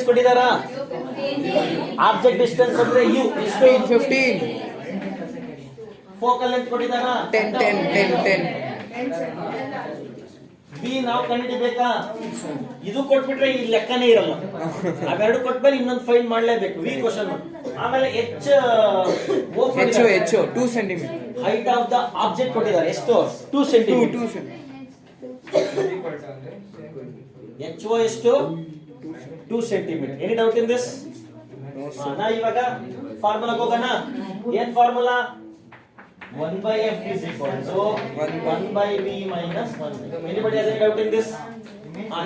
ಕೊಟ್ಟಿದಾರಾ? Object distance ಅಂದ್ರೆ u 15. Focal length ಕೊಟ್ಟಿದಾರಾ? 10. B ನಾವು ಕಂಡುಹಿಡಿಬೇಕಾ? ಇದು ಕೊಟ್ಬಿಟ್ರೆ ಈ ಲೆಕ್ಕನೇ ಇರಲ್ಲ. ಅವೆರಡು ಕೊಟ್ಮೇಲೆ ಇನ್ನೊಂದು ಫೈಂಡ್ ಮಾಡ್ಲೇಬೇಕು. V question. ಆಮೇಲೆ h 2 centimetre. Height of the object ಕೊಟ್ಟಿದ್ದಾರೆ. ಎಷ್ಟು? 2 ಸೆಂಟಿಮೀಟರ್. ಎಚ್ ಓ ಎಷ್ಟು? 2 centimetre. Any doubt in this? ನಾ ಇವಾಗ ಫಾರ್ಮುಲಾಗೆ ಹೋಗೋಣ. ಏನ್ ಫಾರ್ಮುಲಾ? 1/f is equal to 1/v minus 1. Anybody has any doubt in this?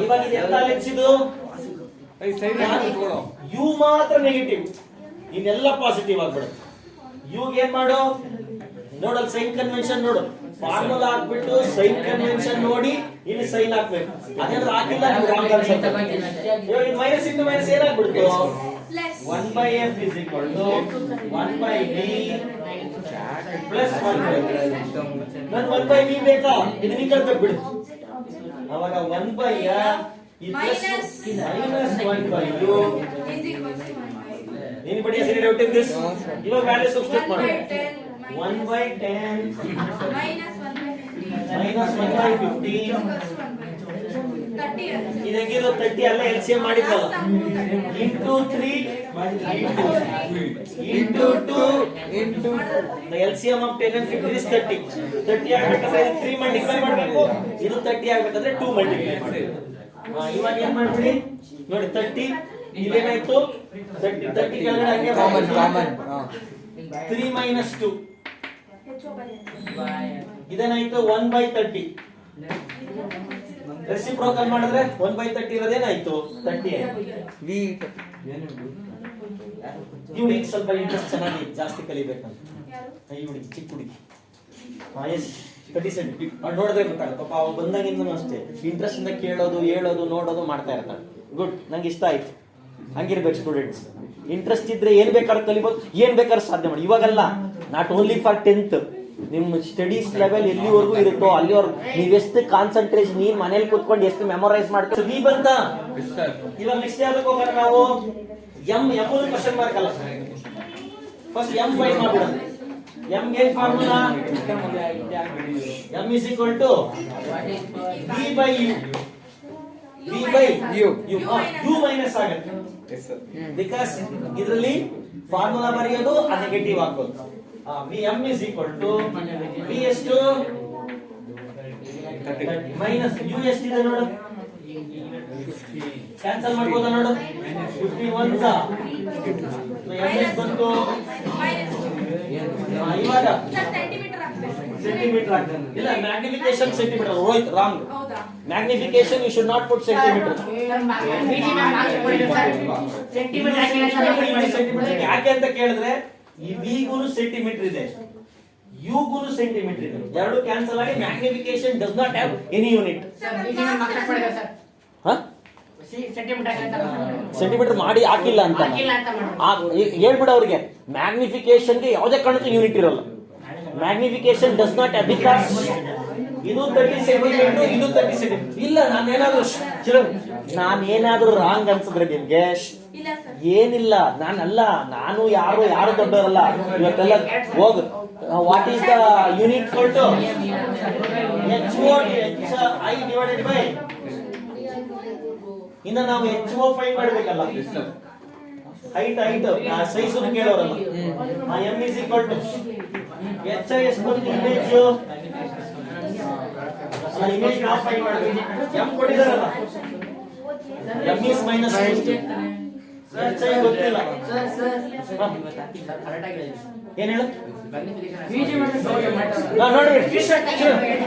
ಇವಾಗ ಇದೆಲ್ಲ ಲೆಕ್ಸಿದು ಯು ಮಾತ್ರ ನೆಗೆಟಿವ್, ಇನ್ನೆಲ್ಲ ಪಾಸಿಟಿವ್ ಆಗ್ಬಿಡುತ್ತೆ. ಯುಗೆ ಏನ್ ಮಾಡು? ನೋಡಲ್ ಸೈನ್ ಕನ್ವೆನ್ಷನ್ ನೋಡು. ಫಾರ್ಮುಲಾ ಹಾಕ್ಬಿಟ್ಟು ಸೈನ್ ಕನ್ವೆನ್ಷನ್ ನೋಡಿ ಇಲ್ಲಿ ಸೈನ್ ಹಾಕ್ಬೇಕು. ಅದೇನಾದ್ರು ಹಾಕಿಲ್ಲ ರಾಂಗ್ ಅನ್ಸುತ್ತೆ. ಇವಾಗ ಮೈನಸ್ ಇಂಟು ಮೈನಸ್ ಏನಾಗ್ಬಿಡ್ತು? 1/f is equal to 1/v plus 1/v. ನನ್ 1/v ಬೇಕಾ? ಇದನ್ನ ಈ ಕಡೆ ಬಿಡು. ಅವಾಗ 1/f plus minus 1/u. Anybody has any doubt in this? ಇವಾಗ ವ್ಯಾಲ್ಯೂ ಸಬ್ಸ್ಟಿಟ್ಯೂಟ್ ಮಾಡು. 1/10 minus 1/15 ಇದು ಹೆಂಗಿರೋ 30 ಅಲ್ಲ LCM ಮಾಡಿದ್ವಲ್ಲ. into 3 into 2 into the LCM of 10 and 15 is 30. 30 ಆಗಬೇಕಾದ್ರೆ 3 ಮಲ್ಟಿಪ್ಲೈ ಮಾಡಬೇಕು. ಇದು 30 ಆಗಬೇಕಾದ್ರೆ 2 ಮಲ್ಟಿಪ್ಲೈ ಮಾಡಬೇಕು. ಇವಾಗ ಏನ್ ಮಾಡ್ಬಿಡಿ ನೋಡಿ. 30 ಇಲ್ಲೇನಾಯ್ತು? 30 ಕೆಳಗಡೆ ಹಾಕಿ ಕಾಮನ್ 3 minus 2 ಇದೇನಾಯ್ತು? 1/30. ರೆಸಿಪ್ರೋಕಲ್ ಮಾಡಿದ್ರೆ 1/30 ಇರೋದೇನಾಯ್ತು? 30 ಆಯ್ತು. ಇವ್ನಿಗೆ ಸ್ವಲ್ಪ ಇಂಟ್ರೆಸ್ಟ್ ಚೆನ್ನಾಗಿ ಜಾಸ್ತಿ ಕಲಿಬೇಕಂತ. ಈ ಹುಡುಗಿ ಚಿಕ್ಕ ಹುಡುಗಿ ಎಸ್ 30 ಸೆಂಟಿಮೀಟರ್ ನೋಡಿದ್ರೆ ಗೊತ್ತಾಗುತ್ತೆ. ಪಾಪ ಅವ ಬಂದಾಗಿಂದನೂ ಅಷ್ಟೇ ಇಂಟ್ರೆಸ್ಟ್ ಇಂದ ಕೇಳೋದು, ಹೇಳೋದು, ನೋಡೋದು ಮಾಡ್ತಾ ಇರ್ತಾಳೆ. ಗುಡ್, ನಂಗೆ ಇಷ್ಟ ಆಯ್ತು. ಹಂಗಿರ್ಬೇಕು ಸ್ಟೂಡೆಂಟ್ಸ್. ಇಂಟ್ರೆಸ್ಟ್ ಇದ್ರೆ ಏನ್ ಬೇಕಾದ್ರೂ ಕಲಿಬಹುದು, ಏನ್ ಬೇಕಾದ್ರೂ ಸಾಧ್ಯ ಮಾಡಿ. ಇವಾಗಲ್ಲ, ನಾಟ್ ಓನ್ಲಿ ಫಾರ್ 10th. ನಿಮ್ ಸ್ಟಡೀಸ್ ಲೆವೆಲ್ ಎಲ್ಲಿವರೆಗೂ ಇರುತ್ತೋ ಅಲ್ಲಿವರೆಗೂ ನೀವೆಷ್ಟು ಕಾನ್ಸಂಟ್ರೇಷನ್, ನೀನ್ ಮನೇಲಿ ಕೂತ್ಕೊಂಡು ಎಷ್ಟು ಮೆಮೊರೈಸ್ ಮಾಡ್ತೀವಿ. ವಿ ಬಂತ. ಇವಾಗ ನೆಕ್ಸ್ಟ್ ಯಾವ್ದಕ್ಕೆ ಹೋಗೋಣ ನಾವು? ಎಂ ಕ್ವಶನ್ ಮಾರ್ಕ್ ಅಲ್ಲ. ಫಸ್ಟ್ ಎಂ ಫೈಂಡ್ ಮಾಡ್ಬಿಡೋಣ. ಎಂ ಗೆ formula m is equal to v by u. U minus ಆಗುತ್ತೆ ಬಿಕಾಸ್ ಇದರಲ್ಲಿ ಫಾರ್ಮುಲಾ ಬರೆಯೋದು ಆ ನೆಗೆಟಿವ್ ಹಾಕೋದು. V m is equal to v ಎಷ್ಟು ಮೈನಸ್ ಯು ಎಷ್ಟಿದೆ ನೋಡು. ಕ್ಯಾನ್ಸಲ್ ಮಾಡ್ಬೋದಾ ನೋಡು. 51 ಬಂತು. ಇವಾಗ ಸೆಂಟಿಮೀಟರ್ ಆಗ್ತದೆ. ಇಲ್ಲ, ಮ್ಯಾಗ್ನಿಫಿಕೇಶನ್ ಸೆಂಟಿಮೀಟರ್ ಹೋಯ್ತು. Wrong. Magnification you should not put centimetre. ಯಾಕೆ ಅಂತ ಕೇಳಿದ್ರೆ ಈ ವಿ ಗೂನು ಸೆಂಟಿಮೀಟರ್ ಇದೆ, ಯು ಗೂನು ಸೆಂಟಿಮೀಟರ್ ಇದೆ. ಎರಡು ಕ್ಯಾನ್ಸಲ್ ಆಗಿ magnification does not have any unit. Centimetre ಮಾಡಿ ಹಾಕಿಲ್ಲ ಅಂತ ಹೇಳ್ಬಿಡ ಅವ್ರಿಗೆ. ಮ್ಯಾಗ್ನಿಫಿಕೇಶನ್ಗೆ ಯಾವುದೇ ಕಾರಣಕ್ಕೂ ಯೂನಿಟ್ ಇರೋಲ್ಲ. Magnification does not have because ಇದು 30 ಸೆಂಟಿಮೀಟರ್, ಇದು 30 ಸೆಂಟಿಮೀಟರ್. ಇಲ್ಲ, ನಾನೇನಾದ್ರೂ ರಾಂಗ್ ಅನ್ಸಿದ್ರೆ ನಿಮ್ಗೆ ಏನಿಲ್ಲ, ನಾನಲ್ಲ, ನಾನು ಯಾರು ದೊಡ್ಡವರಲ್ಲ. ಇವತ್ತೆಲ್ಲ ಹೋಗ್. What is the unit for two HI divided by. ಇನ್ನ ನಾವು HO ಫೈಂಡ್ ಮಾಡ್ಬೇಕಲ್ಲ. ಹೈಟ್ ಸೈಜ್ ಕೇಳೋರಲ್ಲ. M is equal to HI ಎಷ್ಟು ಬಂತು? ಇಮೇಜ್ ನಾವು ಫೈಂಡ್ ಮಾಡಬೇಕು. ಎಂ ಕೊಟ್ಟಿದಾರಲ್ಲ, ಎಂ ಇಸ್ ಮೈನಸ್ HI ಗೊತ್ತಿಲ್ಲ. ಏನ್ ಹೇಳು? ನೋಡ್ಬಿಡಿ,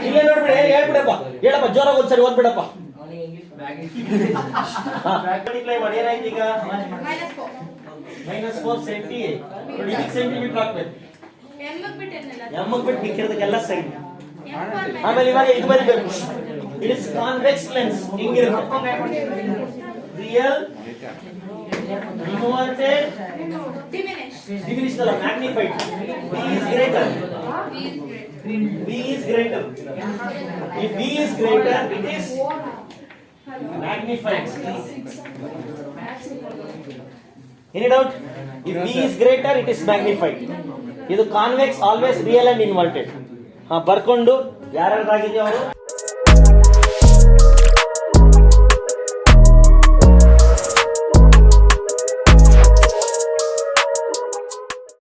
ಇಲ್ಲೇ ನೋಡ್ಬಿಡಿ. ಹೇಳ್ಬಿಡಪ್ಪ, ಹೇಳಪ್ಪ ಜೋರಾಗಿ ಒಂದ್ಸರಿ ಓದ್ಬಿಡಪ್ಪ. ಏನಾಯ್ತು ಈಗ? -4 ಸೆಂಟಿಮೀಟರ್ ಹಾಕ್ಬೇಕು. ಎಮ್ಮಗ್ ಬಿಟ್ಟು ಮಿಕ್ಕಿರೋದಕ್ಕೆಲ್ಲ ಸೈನ್. ಆಮೇಲೆ ಇವಾಗ ಇದು ಬರೀಬೇಕು. It is convex lens. ಹಿಂಗಿರುತ್ತೆ. ರಿಯಲ್, inverted, diminished ಅಲ್ಲ, magnified. V is greater. V is greater. If V is greater, it is magnified. Any doubt? If B is greater it is magnified. ಇದು convex, always real and inverted. ಬರ್ಕೊಂಡು ಯಾರ್ಯಾರ್ದಾಗಿದೆಯೋ ಅವರು